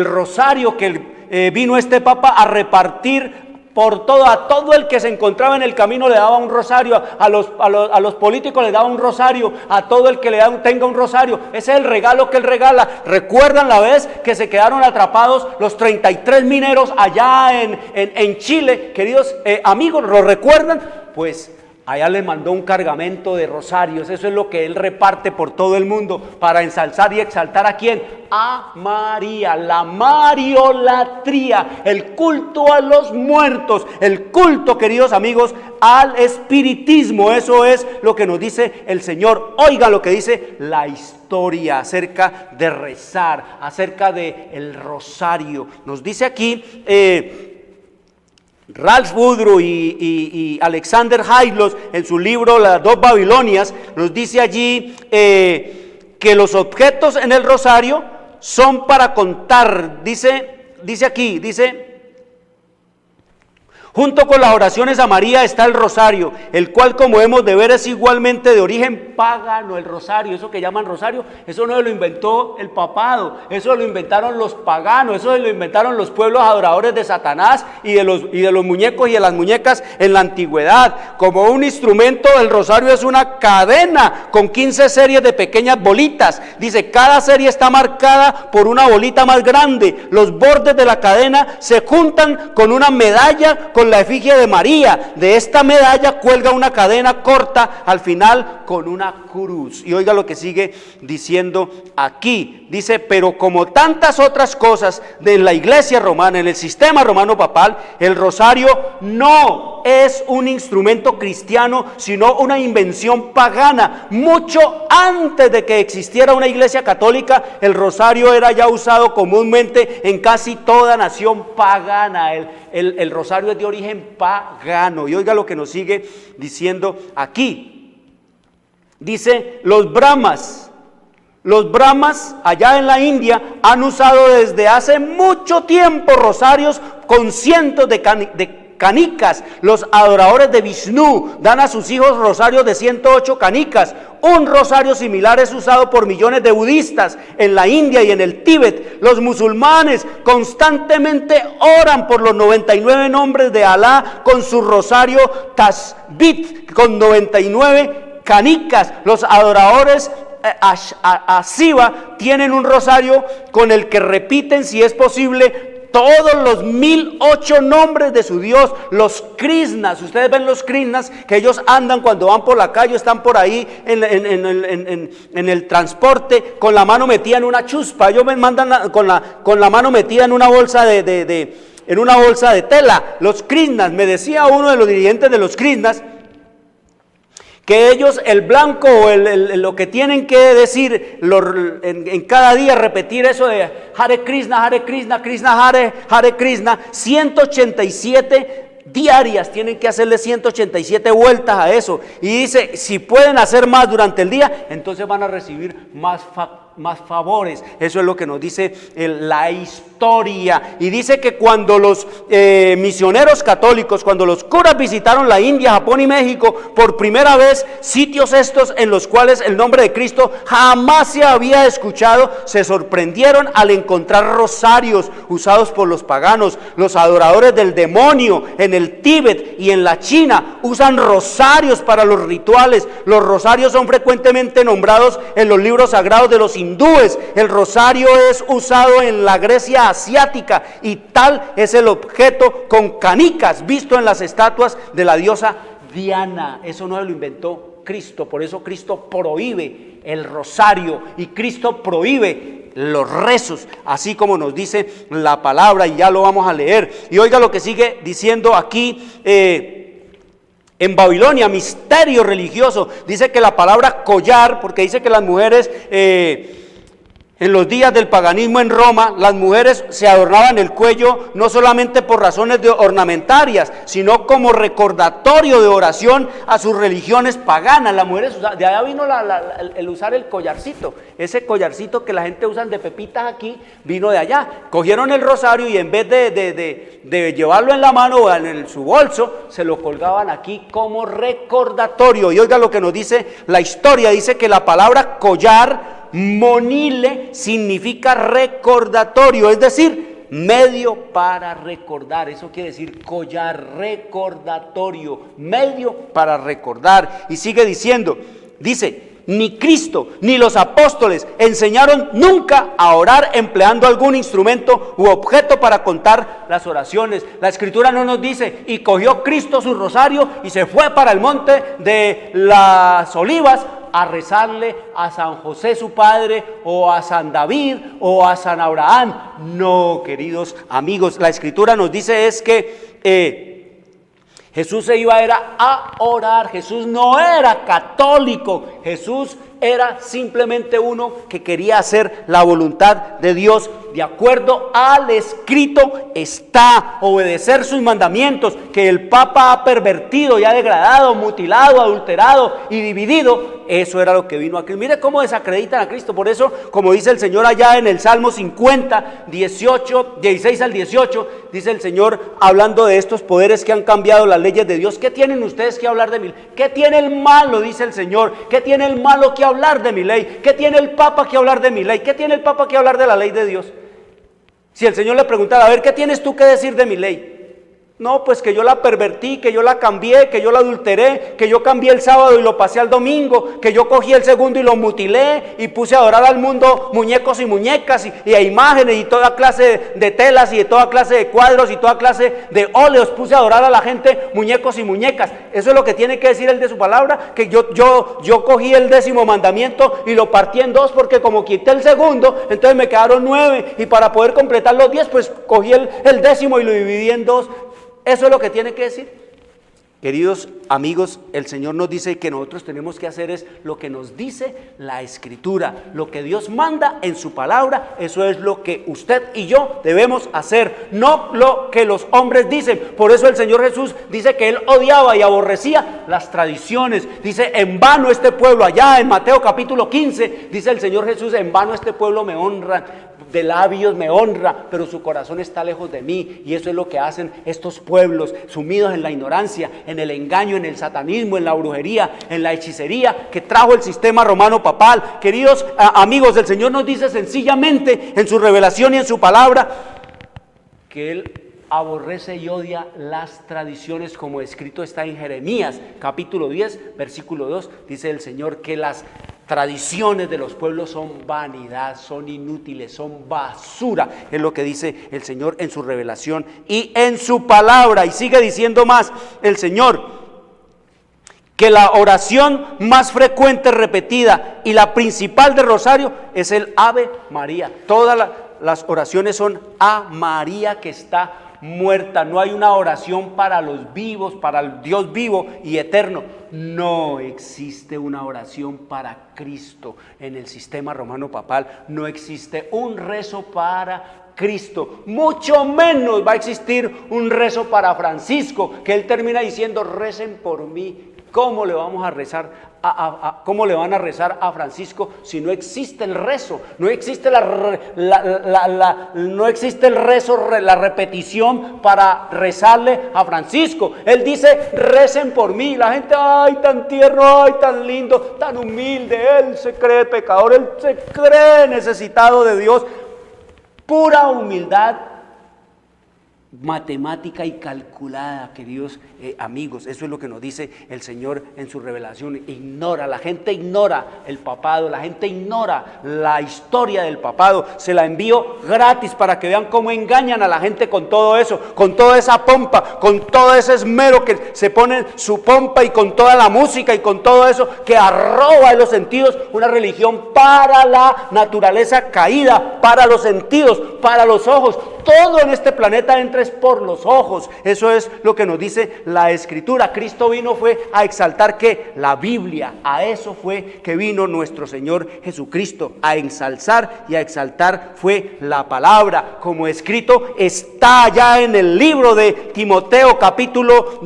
rosario, que vino este Papa a repartir por a todo el que se encontraba en el camino le daba un rosario, a los políticos les daba un rosario, a todo el que tenga un rosario. Ese es el regalo que Él regala. ¿Recuerdan la vez que se quedaron atrapados los 33 mineros allá en Chile? Queridos amigos, ¿lo recuerdan? Pues allá le mandó un cargamento de rosarios. Eso es lo que Él reparte por todo el mundo para ensalzar y exaltar ¿a quién? A María. La mariolatría, el culto a los muertos, el culto, queridos amigos, al espiritismo. Eso es lo que nos dice el Señor. Oiga lo que dice la historia acerca de rezar, acerca del rosario. Nos dice aquí Ralph Woodrow y Alexander Haiglos, en su libro Las dos Babilonias, nos dice allí que los objetos en el rosario son para contar. Dice aquí, Junto con las oraciones a María está el rosario, el cual, como hemos de ver, es igualmente de origen pagano. El rosario, eso que llaman rosario, eso no lo inventó el papado, eso lo inventaron los paganos, eso lo inventaron los pueblos adoradores de Satanás y de los muñecos y de las muñecas en la antigüedad. Como un instrumento, el rosario es una cadena con 15 series de pequeñas bolitas. Dice, cada serie está marcada por una bolita más grande. Los bordes de la cadena se juntan con una medalla con la efigie de María. De esta medalla cuelga una cadena corta al final con una cruz. Y oiga lo que sigue diciendo aquí. Dice, pero como tantas otras cosas de la iglesia romana, en el sistema romano papal, el rosario no es un instrumento cristiano, sino una invención pagana. Mucho antes de que existiera una iglesia católica, el rosario era ya usado comúnmente en casi toda nación pagana. El rosario es de origen pagano. Y oiga lo que nos sigue diciendo aquí. Dice, los brahmas allá en la India han usado desde hace mucho tiempo rosarios con cientos de canicas. Los adoradores de Vishnu dan a sus hijos rosarios de 108 canicas. Un rosario similar es usado por millones de budistas en la India y en el Tíbet. Los musulmanes constantemente oran por los 99 nombres de Alá con su rosario Tasbit con 99 canicas. Los adoradores a Shiva tienen un rosario con el que repiten, si es posible, todos los 1008 nombres de su Dios. Los Krishnas, ustedes ven los Krishnas que ellos andan cuando van por la calle, están por ahí en el transporte con la mano metida en una chuspa. Ellos me mandan con la mano metida en una bolsa en una bolsa de tela. Los Krishnas, me decía uno de los dirigentes de los Krishnas, que ellos, el blanco o lo que tienen que decir en cada día, repetir eso de Hare Krishna, Krishna Hare, Hare Krishna, 187 diarias, tienen que hacerle 187 vueltas a eso. Y dice, si pueden hacer más durante el día, entonces van a recibir más favores. Eso es lo que nos dice la historia. Y dice que cuando los misioneros católicos, cuando los curas visitaron la India, Japón y México por primera vez, sitios estos en los cuales el nombre de Cristo jamás se había escuchado, se sorprendieron al encontrar rosarios usados por los paganos. Los adoradores del demonio en el Tíbet y en la China usan rosarios para los rituales. Los rosarios son frecuentemente nombrados en los libros sagrados de los hindúes. El rosario es usado en la Grecia asiática y tal es el objeto con canicas visto en las estatuas de la diosa Diana. Eso no lo inventó Cristo, por eso Cristo prohíbe el rosario y Cristo prohíbe los rezos, así como nos dice la palabra, y ya lo vamos a leer. Y oiga lo que sigue diciendo aquí en Babilonia, misterio religioso. Dice que la palabra collar, porque dice que las mujeres en los días del paganismo en Roma, las mujeres se adornaban el cuello no solamente por razones ornamentarias, sino como recordatorio de oración a sus religiones paganas. Las mujeres usaban, de allá vino el usar el collarcito, ese collarcito que la gente usa de pepitas aquí, vino de allá. Cogieron el rosario y en vez de llevarlo en la mano o en su bolso, se lo colgaban aquí como recordatorio. Y oiga lo que nos dice la historia, dice que la palabra collar, monile, significa recordatorio, es decir, medio para recordar. Eso quiere decir collar, recordatorio, medio para recordar. Y sigue diciendo, dice, ni Cristo ni los apóstoles enseñaron nunca a orar empleando algún instrumento u objeto para contar las oraciones. La Escritura no nos dice, y cogió Cristo su rosario y se fue para el monte de las Olivas a rezarle a San José su padre, o a San David, o a San Abraham. No, queridos amigos, la Escritura nos dice es que Jesús se iba a orar. Jesús no era católico, Jesús era simplemente uno que quería hacer la voluntad de Dios. De acuerdo al escrito está obedecer sus mandamientos, que el Papa ha pervertido y ha degradado, mutilado, adulterado y dividido. Eso era lo que vino a Cristo. Mire cómo desacreditan a Cristo. Por eso, como dice el Señor allá en el Salmo 50, 16 al 18, dice el Señor hablando de estos poderes que han cambiado las leyes de Dios. ¿Qué tienen ustedes que hablar de mí? ¿Qué tiene el malo? Dice el Señor. ¿Qué tiene el malo que hablar de mi ley? ¿Qué tiene el Papa que hablar de mi ley? ¿Qué tiene el Papa que hablar de la ley de Dios? Si el Señor le preguntara, a ver, ¿qué tienes tú que decir de mi ley? No, pues que yo la pervertí, que yo la cambié, que yo la adulteré, que yo cambié el sábado y lo pasé al domingo, que yo cogí el segundo y lo mutilé y puse a adorar al mundo muñecos y muñecas y a imágenes y toda clase de telas y de toda clase de cuadros y toda clase de óleos, puse a adorar a la gente muñecos y muñecas. Eso es lo que tiene que decir el de su palabra, que yo cogí el 10º mandamiento y lo partí en 2 porque como quité el segundo, entonces me quedaron 9 y para poder completar los 10 pues cogí el 10º y lo dividí en 2. Eso es lo que tiene que decir. Queridos amigos, el Señor nos dice que nosotros tenemos que hacer es lo que nos dice la Escritura, lo que Dios manda en su palabra. Eso es lo que usted y yo debemos hacer, no lo que los hombres dicen. Por eso el Señor Jesús dice que Él odiaba y aborrecía las tradiciones. Dice, en vano este pueblo, allá en Mateo capítulo 15, dice el Señor Jesús, en vano este pueblo me honra, de labios me honra, pero su corazón está lejos de mí. Y eso es lo que hacen estos pueblos sumidos en la ignorancia, en el engaño, en el satanismo, en la brujería, en la hechicería que trajo el sistema romano papal. Queridos amigos, el Señor nos dice sencillamente en su revelación y en su palabra que Él aborrece y odia las tradiciones, como escrito está en Jeremías capítulo 10 versículo 2. Dice el Señor que las tradiciones de los pueblos son vanidad, son inútiles, son basura. Es lo que dice el Señor en su revelación y en su palabra. Y sigue diciendo más el Señor, que la oración más frecuente, repetida y la principal del rosario es el Ave María. Todas las oraciones son a María que está muerta. No hay una oración para los vivos, para el Dios vivo y eterno. No existe una oración para Cristo en el sistema romano papal. No existe un rezo para Cristo. Mucho menos va a existir un rezo para Francisco, que él termina diciendo, recen por mí. ¿Cómo le vamos a rezar? ¿Cómo le van a rezar a Francisco si no existe el rezo? No existe no existe el rezo, la repetición para rezarle a Francisco. Él dice, recen por mí. La gente, ay, tan tierno, ay, tan lindo, tan humilde. Él se cree pecador, él se cree necesitado de Dios. Pura humildad matemática y calculada, queridos amigos. Eso es lo que nos dice el Señor en su revelación. La gente ignora el papado, la gente ignora la historia del papado. Se la envío gratis para que vean cómo engañan a la gente con todo eso, con toda esa pompa, con todo ese esmero que se ponen su pompa y con toda la música y con todo eso que arroba en los sentidos, una religión para la naturaleza caída, para los sentidos, para los ojos. Todo en este planeta entra es por los ojos. Eso es lo que nos dice la Escritura. Cristo vino fue a exaltar ¿qué? La Biblia. A eso fue que vino nuestro Señor Jesucristo, a ensalzar y a exaltar fue la palabra. Como escrito está ya en el libro de Timoteo capítulo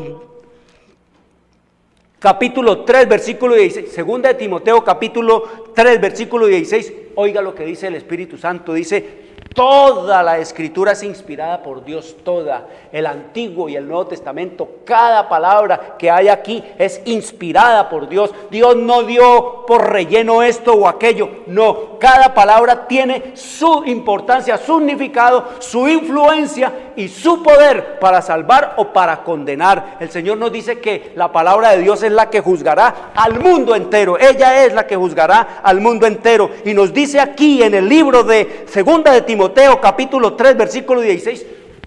3 versículo 16. Segunda de Timoteo capítulo 3 versículo 16. Oiga lo que dice el Espíritu Santo. Dice: toda la Escritura es inspirada por Dios, toda, el Antiguo y el Nuevo Testamento, cada palabra que hay aquí es inspirada por Dios. Dios no dio por relleno esto o aquello, no, cada palabra tiene su importancia, su significado, su influencia y su poder para salvar o para condenar. El Señor nos dice que la palabra de Dios es la que juzgará al mundo entero, ella es la que juzgará al mundo entero. Y nos dice aquí en el libro de Segunda de Timoteo capítulo 3 versículo 16,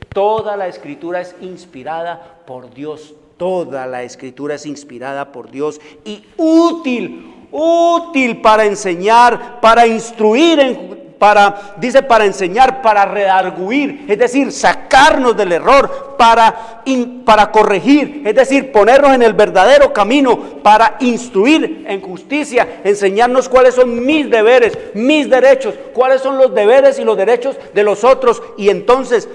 toda la Escritura es inspirada por Dios, toda la Escritura es inspirada por Dios y útil para enseñar, para instruir dice para enseñar, para redarguir, es decir, sacarnos del error, para corregir, es decir, ponernos en el verdadero camino, para instruir en justicia, enseñarnos cuáles son mis deberes, mis derechos, cuáles son los deberes y los derechos de los otros, y entonces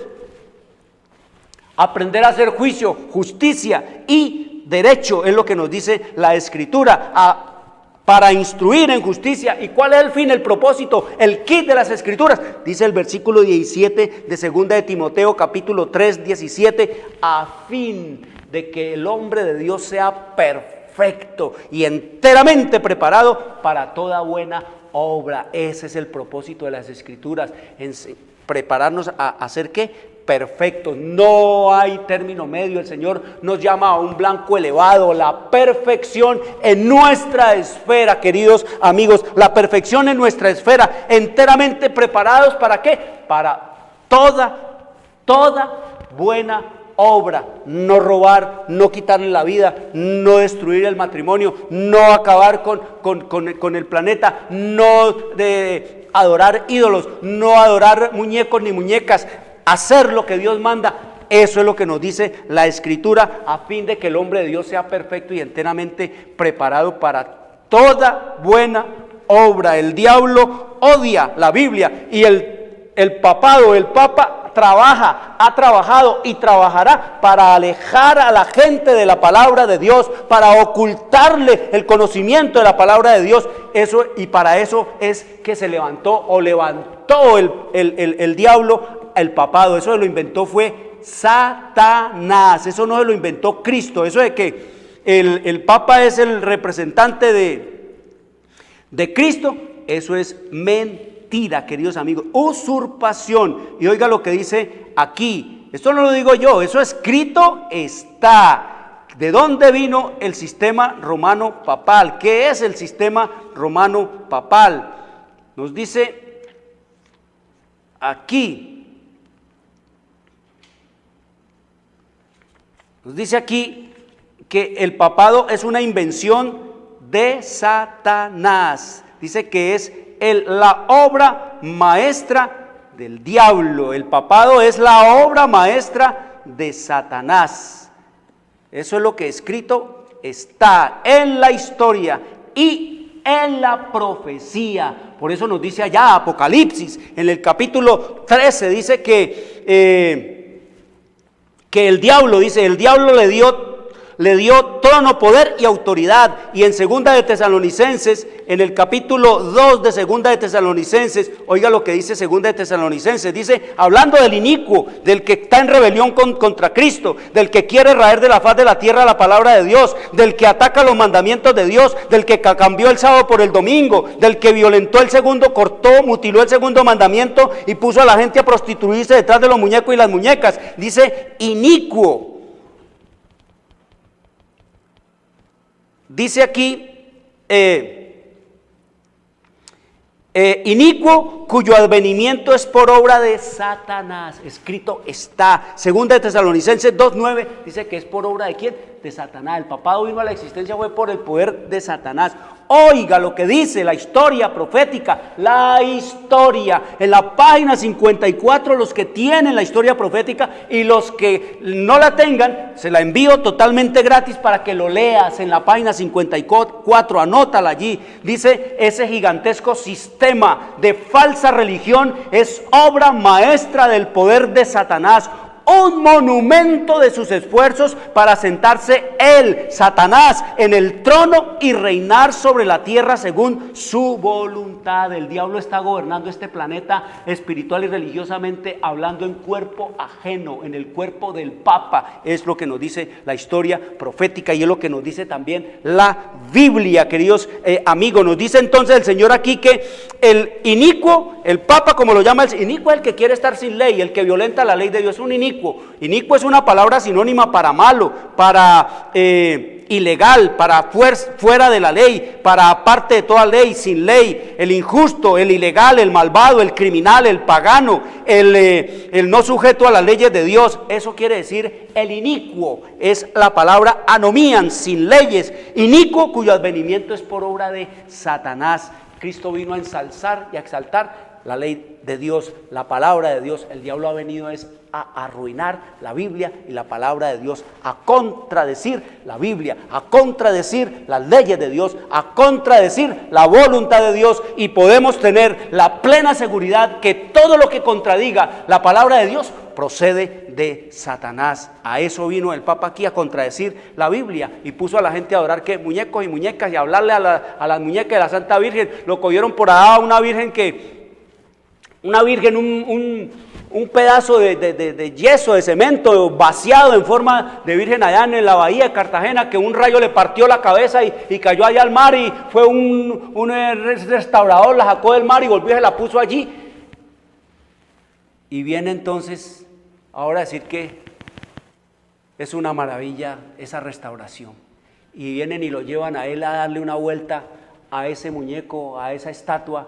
aprender a hacer juicio, justicia y derecho, es lo que nos dice la Escritura, para instruir en justicia. ¿Y cuál es el fin, el propósito, el kit de las Escrituras? Dice el versículo 17 de 2 de Timoteo, capítulo 3, 17, a fin de que el hombre de Dios sea perfecto y enteramente preparado para toda buena obra. Ese es el propósito de las Escrituras, prepararnos a hacer ¿qué? Perfectos. No hay término medio. El Señor nos llama a un blanco elevado, la perfección en nuestra esfera, queridos amigos, la perfección en nuestra esfera, enteramente preparados ¿para qué? Para toda buena obra. No robar, no quitarle la vida, no destruir el matrimonio, no acabar con el planeta, no de adorar ídolos, no adorar muñecos ni muñecas, hacer lo que Dios manda. Eso es lo que nos dice la Escritura, a fin de que el hombre de Dios sea perfecto y enteramente preparado para toda buena obra. El diablo odia la Biblia y el papado, el papa ha trabajado y trabajará para alejar a la gente de la palabra de Dios, para ocultarle el conocimiento de la palabra de Dios. Eso, y para eso es que se levantó el diablo, el papado. Eso lo inventó fue Satanás, eso no se lo inventó Cristo. Eso de que el papa es el representante de Cristo, eso es mentira, queridos amigos, usurpación. Y oiga lo que dice aquí, esto no lo digo yo, eso escrito está. ¿De dónde vino el sistema romano papal? ¿Qué es el sistema romano papal? Nos dice aquí, que el papado es una invención de Satanás. Dice que es la obra maestra del diablo. El papado es la obra maestra de Satanás. Eso es lo que escrito está en la historia y en la profecía. Por eso nos dice allá Apocalipsis, en el capítulo 13, dice que el diablo le dio trono, poder y autoridad. Y en Segunda de Tesalonicenses, en el capítulo 2 de Segunda de Tesalonicenses, oiga lo que dice Segunda de Tesalonicenses, dice, hablando del inicuo, del que está en rebelión contra Cristo, del que quiere raer de la faz de la tierra la palabra de Dios, del que ataca los mandamientos de Dios, del que cambió el sábado por el domingo, del que violentó el segundo, cortó, mutiló el segundo mandamiento y puso a la gente a prostituirse detrás de los muñecos y las muñecas. Dice inicuo. Dice aquí, inicuo, cuyo advenimiento es por obra de Satanás. Escrito está. Segunda de Tesalonicenses 2:9 dice que es por obra de ¿quién? De Satanás. El papado vino a la existencia fue por el poder de Satanás. Oiga lo que dice la historia profética, la historia, en la página 54, los que tienen la historia profética y los que no la tengan, se la envío totalmente gratis para que lo leas en la página 54, anótala allí. Dice, ese gigantesco sistema de falsa religión es obra maestra del poder de Satanás, un monumento de sus esfuerzos para sentarse él, Satanás, en el trono y reinar sobre la tierra según su voluntad. El diablo está gobernando este planeta espiritual y religiosamente hablando en cuerpo ajeno, en el cuerpo del Papa. Es lo que nos dice la historia profética y es lo que nos dice también la Biblia, queridos amigos. Nos dice entonces el Señor aquí que el inicuo, el Papa como lo llama, el inicuo es el que quiere estar sin ley, el que violenta la ley de Dios, es un inicuo. Inicuo es una palabra sinónima para malo, para ilegal, para fuera de la ley, para aparte de toda ley, sin ley, el injusto, el ilegal, el malvado, el criminal, el pagano, el no sujeto a las leyes de Dios. Eso quiere decir el inicuo, es la palabra anomían, sin leyes, inicuo cuyo advenimiento es por obra de Satanás. Cristo vino a ensalzar y a exaltar la ley de Dios, la palabra de Dios. El diablo ha venido es a arruinar la Biblia y la palabra de Dios, a contradecir la Biblia, a contradecir las leyes de Dios, a contradecir la voluntad de Dios, y podemos tener la plena seguridad que todo lo que contradiga la palabra de Dios procede de Satanás. A eso vino el Papa aquí, a contradecir la Biblia, y puso a la gente a adorar que muñecos y muñecas y a hablarle a las muñecas de la Santa Virgen. Lo cogieron por allá una virgen un pedazo de yeso, de cemento vaciado en forma de virgen allá en la bahía de Cartagena, que un rayo le partió la cabeza y cayó allá al mar, y fue un restaurador, la sacó del mar y volvió y se la puso allí. Y viene entonces ahora a decir que es una maravilla esa restauración, y vienen y lo llevan a él a darle una vuelta a ese muñeco, a esa estatua,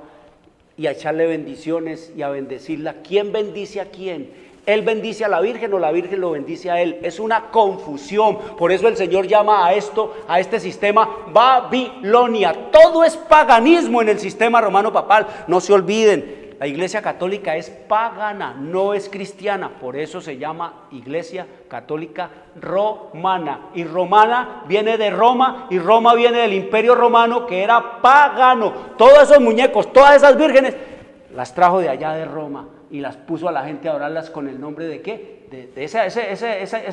y a echarle bendiciones y a bendecirla. ¿Quién bendice a quién? ¿Él bendice a la Virgen o la Virgen lo bendice a él? Es una confusión. Por eso el Señor llama a este sistema Babilonia. Todo es paganismo en el sistema romano papal. No se olviden, la Iglesia Católica es pagana, no es cristiana. Por eso se llama Iglesia Católica Romana. Y romana viene de Roma, y Roma viene del Imperio Romano, que era pagano. Todos esos muñecos, todas esas vírgenes, las trajo de allá de Roma y las puso a la gente a adorarlas con el nombre de ¿qué? De esa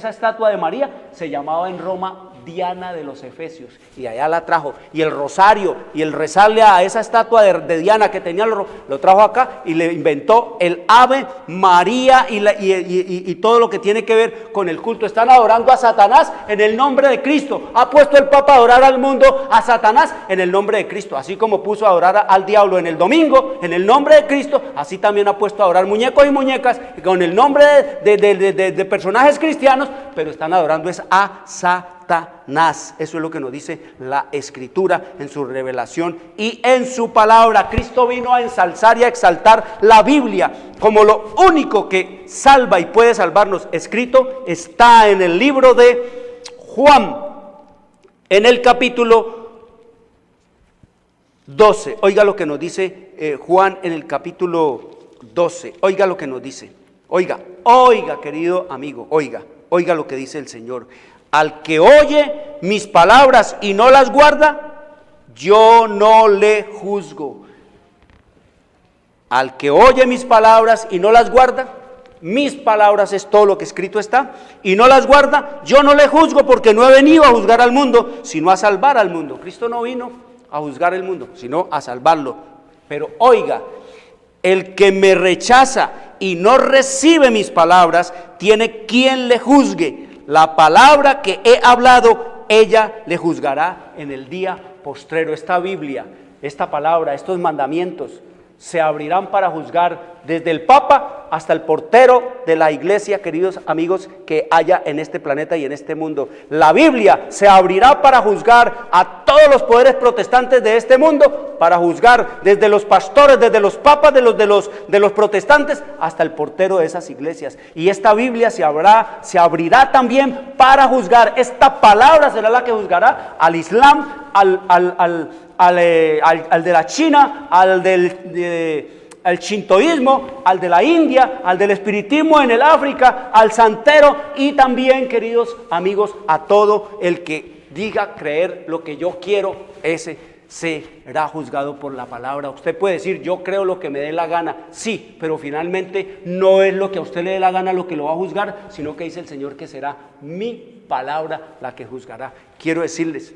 estatua de María. Se llamaba en Roma Diana de los Efesios, y allá la trajo. Y el rosario y el rezarle a esa estatua de Diana que tenía, lo trajo acá, y le inventó el Ave María y todo lo que tiene que ver con el culto. Están adorando a Satanás en el nombre de Cristo. Ha puesto el Papa a adorar al mundo a Satanás en el nombre de Cristo. Así como puso a adorar al diablo en el domingo en el nombre de Cristo, así también ha puesto a adorar muñecos y muñecas con el nombre de personajes cristianos, pero están adorando es a Satanás. Eso es lo que nos dice la Escritura en su revelación y en su palabra. Cristo vino a ensalzar y a exaltar la Biblia como lo único que salva y puede salvarnos. Escrito está en el libro de Juan, en el capítulo 12. Oiga lo que nos dice Juan en el capítulo 12. Oiga lo que nos dice. Oiga, querido amigo, oiga lo que dice el Señor. Al que oye mis palabras y no las guarda, yo no le juzgo. Al que oye mis palabras y no las guarda, mis palabras es todo lo que escrito está, y no las guarda, yo no le juzgo, porque no he venido a juzgar al mundo, sino a salvar al mundo. Cristo no vino a juzgar el mundo, sino a salvarlo. Pero oiga, el que me rechaza y no recibe mis palabras, tiene quien le juzgue. La palabra que he hablado, ella le juzgará en el día postrero. Esta Biblia, esta palabra, estos mandamientos se abrirán para juzgar desde el Papa hasta el portero de la iglesia, queridos amigos, que haya en este planeta y en este mundo. La Biblia se abrirá para juzgar a todos los poderes protestantes de este mundo, para juzgar desde los pastores, desde los papas de los protestantes hasta el portero de esas iglesias. Y esta Biblia se abrirá también para juzgar. Esta palabra será la que juzgará al Islam, al de la China, al shintoísmo, al de la India, al del espiritismo en el África, al santero, y también, queridos amigos, a todo el que diga creer lo que yo quiero, ese será juzgado por la palabra. Usted puede decir, yo creo lo que me dé la gana, sí, pero finalmente no es lo que a usted le dé la gana lo que lo va a juzgar, sino que dice el Señor que será mi palabra la que juzgará. Quiero decirles,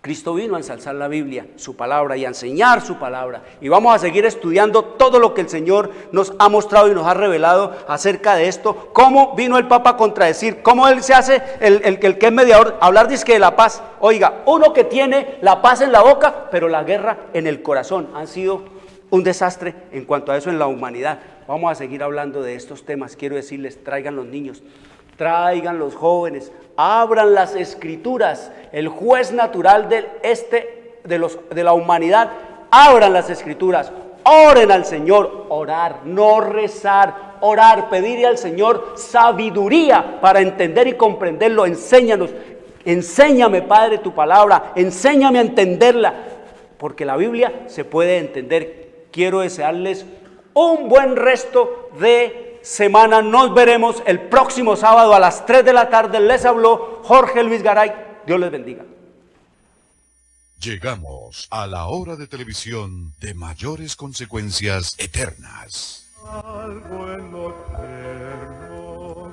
Cristo vino a ensalzar la Biblia, su palabra, y a enseñar su palabra. Y vamos a seguir estudiando todo lo que el Señor nos ha mostrado y nos ha revelado acerca de esto. Cómo vino el Papa a contradecir, cómo él se hace el que es mediador, hablar dizque de la paz. Oiga, uno que tiene la paz en la boca, pero la guerra en el corazón. Han sido un desastre en cuanto a eso en la humanidad. Vamos a seguir hablando de estos temas. Quiero decirles, traigan los niños, traigan los jóvenes, abran las Escrituras, el juez natural de la humanidad. Abran las Escrituras, oren al Señor, orar, no rezar, orar, pedirle al Señor sabiduría para entender y comprenderlo. Enséñame, Padre, tu palabra, enséñame a entenderla, porque la Biblia se puede entender quiero desearles un buen resto de semana. Nos veremos el próximo sábado a las 3 de la tarde. Les habló Jorge Luis Garay. Dios les bendiga. Llegamos a la hora de televisión de mayores consecuencias eternas. algo en los eternos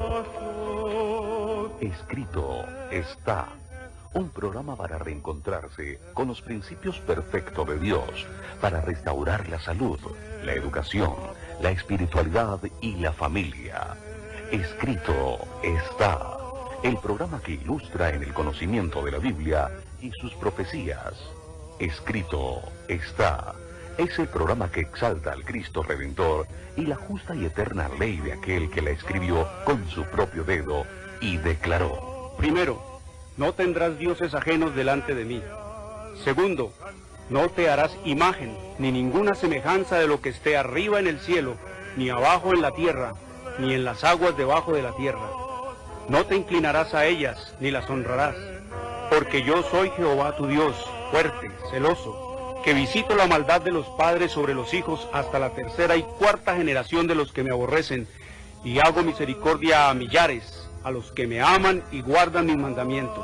brazos. Escrito está. Un programa para reencontrarse con los principios perfectos de Dios, para restaurar la salud, la educación, la espiritualidad y la familia. Escrito está. El programa que ilustra en el conocimiento de la Biblia y sus profecías. Escrito está. Es el programa que exalta al Cristo Redentor y la justa y eterna ley de aquel que la escribió con su propio dedo y declaró. Primero, no tendrás dioses ajenos delante de mí. Segundo, no te harás imagen, ni ninguna semejanza de lo que esté arriba en el cielo, ni abajo en la tierra, ni en las aguas debajo de la tierra. No te inclinarás a ellas, ni las honrarás, porque yo soy Jehová tu Dios, fuerte, celoso, que visito la maldad de los padres sobre los hijos hasta la tercera y cuarta generación de los que me aborrecen, y hago misericordia a millares, a los que me aman y guardan mis mandamientos.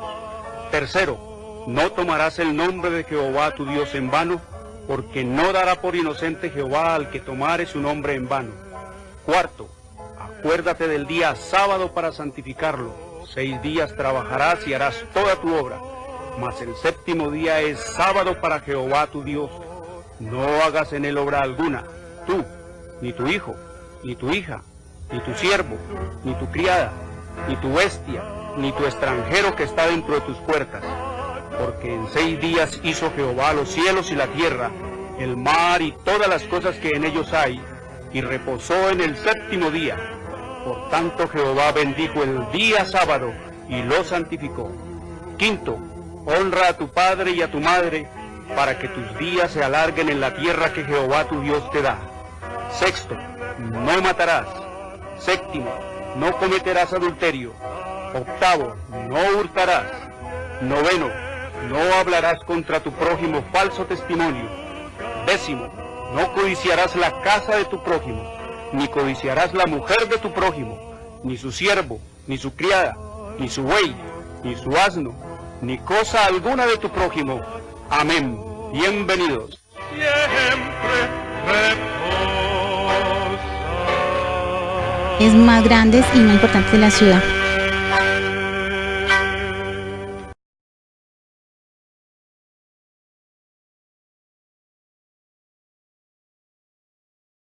Tercero, no tomarás el nombre de Jehová tu Dios en vano, porque no dará por inocente Jehová al que tomare su nombre en vano. Cuarto, acuérdate del día sábado para santificarlo. 6 días trabajarás y harás toda tu obra, mas el séptimo día es sábado para Jehová tu Dios. No hagas en él obra alguna, tú, ni tu hijo, ni tu hija, ni tu siervo, ni tu criada, ni tu bestia, ni tu extranjero que está dentro de tus puertas. Porque en 6 días hizo Jehová los cielos y la tierra, el mar y todas las cosas que en ellos hay, y reposó en el séptimo día. Por tanto Jehová bendijo el día sábado y lo santificó. Quinto, honra a tu padre y a tu madre, para que tus días se alarguen en la tierra que Jehová tu Dios te da. Sexto, no matarás. Séptimo, no cometerás adulterio. Octavo, no hurtarás. Noveno, no hablarás contra tu prójimo falso testimonio. Décimo, no codiciarás la casa de tu prójimo, ni codiciarás la mujer de tu prójimo, ni su siervo, ni su criada, ni su buey, ni su asno, ni cosa alguna de tu prójimo. Amén. Bienvenidos. Siempre reposa. Es más grandes y más importantes de la ciudad.